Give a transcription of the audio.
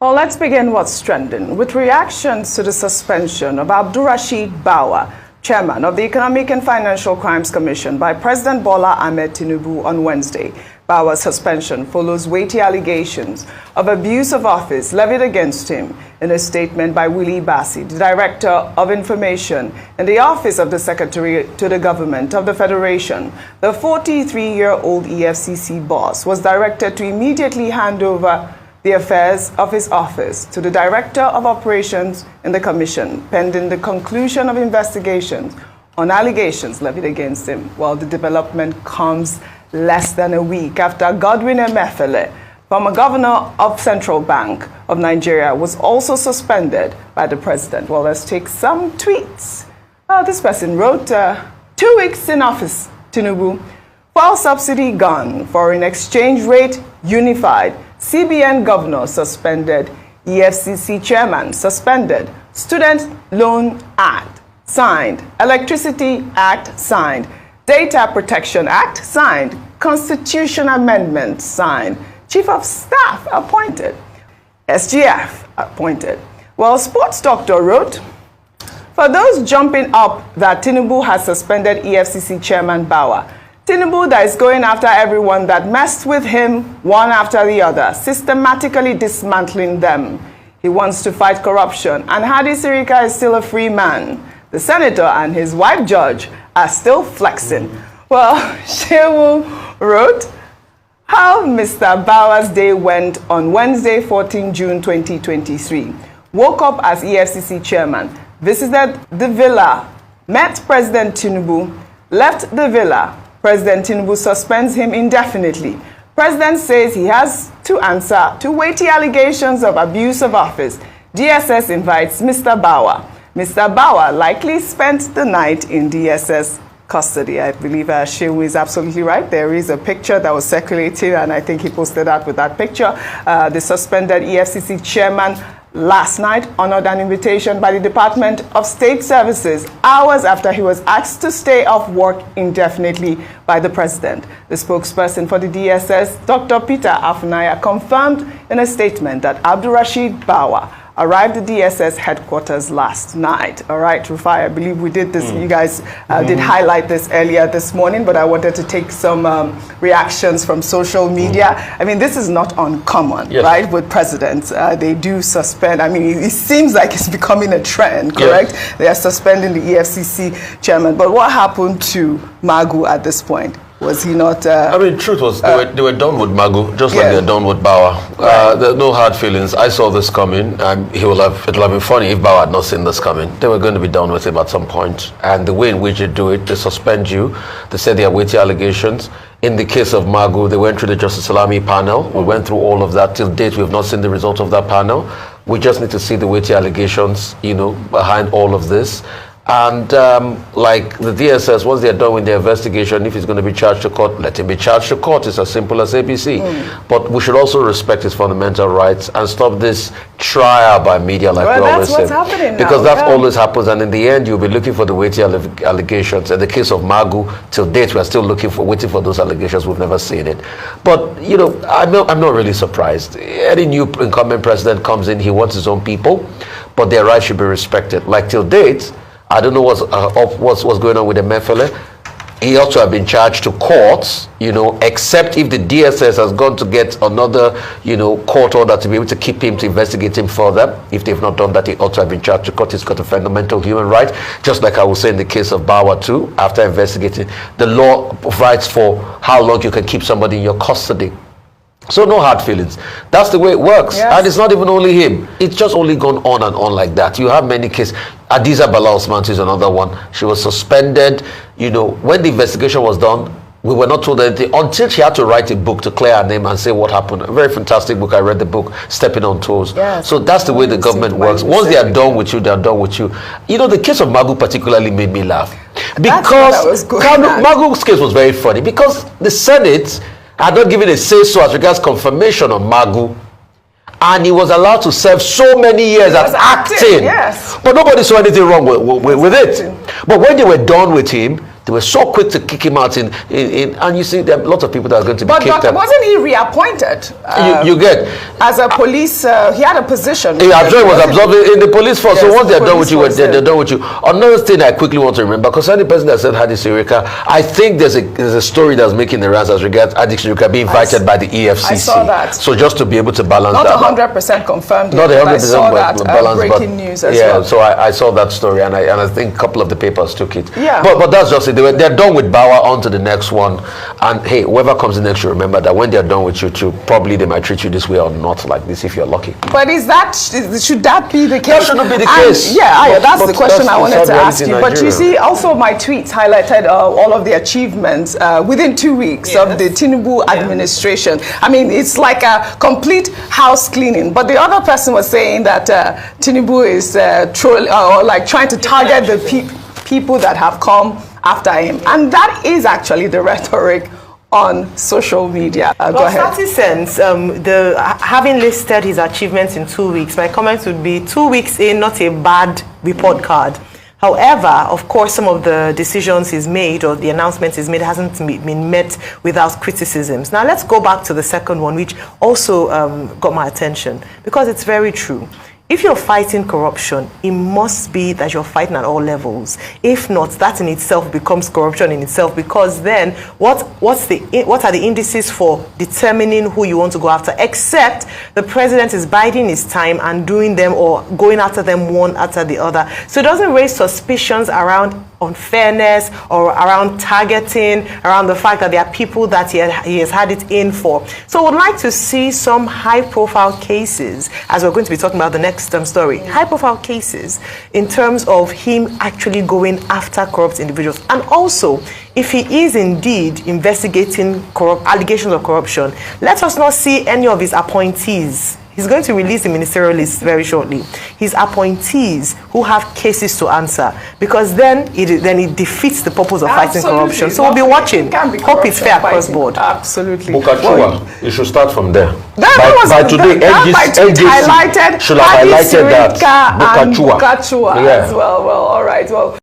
Well, let's begin what's trending with reactions to the suspension of Abdurrashid Bawa, chairman of the Economic and Financial Crimes Commission, by President Bola Ahmed Tinubu on Wednesday. Bawa's suspension follows weighty allegations of abuse of office levied against him. In a statement by Willie Bassi, the Director of Information in the Office of the Secretary to the Government of the Federation, the 43-year-old EFCC boss was directed to immediately hand over the affairs of his office to the Director of Operations in the Commission, pending the conclusion of investigations on allegations levied against him. While the development comes less than a week after Godwin Emefiele, former governor of Central Bank of Nigeria, was also suspended by the president. Well, let's take some tweets. This person wrote, 2 weeks in office, Tinubu. Fuel subsidy gone, foreign exchange rate unified, CBN governor suspended, EFCC chairman suspended, Student Loan Act signed, Electricity Act signed, Data Protection Act signed, Constitution Amendment signed, Chief of Staff appointed, SGF appointed. Well, Sports Doctor wrote, for those jumping up that Tinubu has suspended EFCC chairman Bawa, Tinubu that is going after everyone that messed with him one after the other, systematically dismantling them. He wants to fight corruption, and Hadi Sirika is still a free man. The senator and his wife judge are still flexing. Well, Shewu wrote, how Mr. Bawa's day went on Wednesday, 14 June 2023. Woke up as EFCC chairman, visited the villa, met President Tinubu, left the villa. President Tinubu suspends him indefinitely. President says he has to answer to weighty allegations of abuse of office. DSS invites Mr. Bawa. Mr. Bawa likely spent the night in DSS custody. I believe Shewu is absolutely right. There is a picture that was circulating, and I think he posted that with that picture. The suspended EFCC chairman last night honored an invitation by the Department of State Services hours after he was asked to stay off work indefinitely by the president. The spokesperson for the DSS, Dr. Peter Afunaya, confirmed in a statement that Abdurrashid Bawa arrived at DSS headquarters last night. All right, Rufai, I believe we did this. You guys did highlight this earlier this morning, but I wanted to take some reactions from social media. I mean, this is not uncommon, right, with presidents. They do suspend. I mean, it seems like it's becoming a trend, correct? They are suspending the EFCC chairman. But what happened to Magu at this point? Was he not? I mean, truth was they were done with Magu, just like they're done with Bawa. There are no hard feelings. I saw this coming. It'll have been funny if Bawa had not seen this coming. They were going to be done with him at some point. And the way in which they do it, they suspend you. They said they are weighty allegations. In the case of Magu, they went through the Justice Salami panel. We went through all of that. Till date, we have not seen the result of that panel. We just need to see the weighty allegations, behind all of this. And like the DSS, once they're done with their investigation, if he's going to be charged to court, let him be charged to court. It's as simple as ABC. But we should also respect his fundamental rights and stop this trial by media, like we always say. Because that always happens, and in the end, you'll be looking for the weighty allegations. In the case of Magu, till date, we're still waiting for those allegations. We've never seen it. But, I'm not really surprised. Any new incumbent president comes in, he wants his own people, but their rights should be respected. Like till date, I don't know what's going on with Emefiele. He ought to have been charged to courts, except if the DSS has gone to get another, court order to be able to keep him, to investigate him further. If they've not done that, he ought to have been charged to court. He's got a fundamental human right, just like I will say in the case of Bawa too. After investigating, the law provides for how long you can keep somebody in your custody. So no hard feelings. That's the way it works. And it's not even only him. It's just only gone on and on like that. You have many cases. Adiza Bala Osman is another one. She was suspended. When the investigation was done, we were not told anything until she had to write a book to clear her name and say what happened. A very fantastic book. I read the book, Stepping on Toes. So that's the way the government works. Once they are done with you, they are done with you. The case of Magu particularly made me laugh. Because Magu's case was very funny. Because the Senate had not given a say-so as regards confirmation of Magu, and he was allowed to serve so many years as acting. But nobody saw anything wrong with it. But when they were done with him, They were so quick to kick him out and you see there are lots of people that are going to be kicked out. But wasn't he reappointed? You get, as a police, he had a position. Yeah, I'm sure he was absorbing in the police force. Yes, so once they're done with you, they're done with you. Another thing I quickly want to remember, because any person that said Hadi Sirika, I think there's a story that's making the rounds as regards Hadi Sirika being invited by the EFCC. I saw that. So just to be able to balance not that. 100% confirmed. Not 100% I saw that balance, breaking news as yeah, well. so I saw that story, and I think a couple of the papers took it. Yeah. But that's just it. They're done with Bawa, on to the next one. And hey, whoever comes in next, you remember that when they're done with you too, probably they might treat you this way or not like this if you're lucky. But should that be the case? That shouldn't be the case. Yeah, that's the question I wanted to ask you. Nigeria. But you see, also my tweets highlighted all of the achievements within 2 weeks of the Tinubu administration. I mean, it's like a complete house cleaning. But the other person was saying that Tinubu is trying to target the people that have come after him. And that is actually the rhetoric on social media. Go ahead. 30 cents, having listed his achievements in 2 weeks, my comment would be 2 weeks in, not a bad report card. However, of course, some of the decisions he's made or the announcements he's made hasn't been met without criticisms. Now, let's go back to the second one, which also got my attention, because it's very true. If you're fighting corruption, it must be that you're fighting at all levels. If not, that in itself becomes corruption in itself, because then what are the indices for determining who you want to go after, except the president is biding his time and doing them or going after them one after the other. So it doesn't raise suspicions around unfairness or around targeting, around the fact that there are people that he has had it in for. So I would like to see some high-profile cases, as we're going to be talking about the next story, high-profile cases in terms of him actually going after corrupt individuals. And also, if he is indeed investigating allegations of corruption, let us not see any of his appointees. He's going to release the ministerial list very shortly. His appointees who have cases to answer, because then it defeats the purpose of fighting corruption. So we'll be watching. Hope it's fair across board. Absolutely. Bukachua, you should start from there. By today, NGC highlighted should have highlighted that. Bukachua as well. Well, all right. Well.